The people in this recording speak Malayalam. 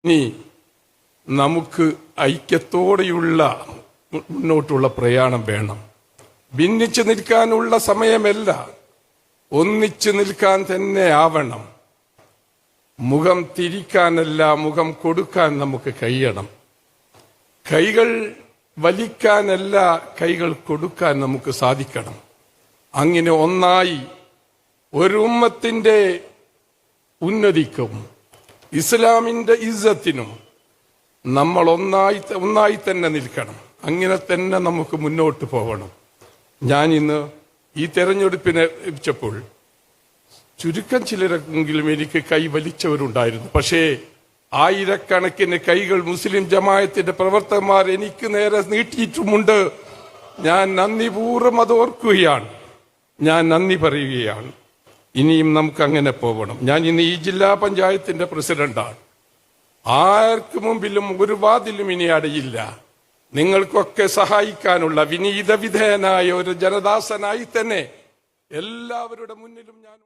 ഇനി നമുക്ക് ഐക്യത്തോടെയുള്ള മുന്നോട്ടുള്ള പ്രയാണം വേണം. ഭിന്നിച്ചു നിൽക്കാനുള്ള സമയമല്ല, ഒന്നിച്ചു നിൽക്കാൻ തന്നെ ആവണം. മുഖം തിരിക്കാനല്ല, മുഖം കൊടുക്കാൻ നമുക്ക് കഴിയണം. കൈകൾ വലിക്കാനല്ല, കൈകൾ കൊടുക്കാൻ നമുക്ക് സാധിക്കണം. അങ്ങനെ ഒന്നായി ഒരു ഉമ്മത്തിന്റെ ഉന്നതിക്കും ഇസ്ലാമിന്റെ ഇസ്സത്തിനും നമ്മൾ ഒന്നായി തന്നെ നിൽക്കണം. അങ്ങനെ തന്നെ നമുക്ക് മുന്നോട്ട് പോകണം. ഞാൻ ഇന്ന് ഈ തെരഞ്ഞെടുപ്പിനെ ലഭിച്ചപ്പോൾ ചുരുക്കം ചിലരെങ്കിലും എനിക്ക് കൈ വലിച്ചവരുണ്ടായിരുന്നു. പക്ഷേ ആയിരക്കണക്കിന് കൈകൾ മുസ്ലിം ജമാഅത്തിന്റെ പ്രവർത്തകന്മാർ എനിക്ക് നേരെ നീട്ടിയിട്ടുമുണ്ട്. ഞാൻ നന്ദിപൂർവ്വം അത് ഓർക്കുകയാണ്, ഞാൻ നന്ദി പറയുകയാണ്. ഇനിയും നമുക്ക് അങ്ങനെ പോകണം. ഞാൻ ഇന്ന് ഈ ജില്ലാ പഞ്ചായത്തിന്റെ പ്രസിഡന്റാണ്. ആർക്ക് മുമ്പിലും ഒരു വാതിലും ഇനി അടയില്ല. നിങ്ങൾക്കൊക്കെ സഹായിക്കാനുള്ള വിനീത വിധേയനായ ഒരു ജനദാസനായി തന്നെ എല്ലാവരുടെ മുന്നിലും ഞാൻ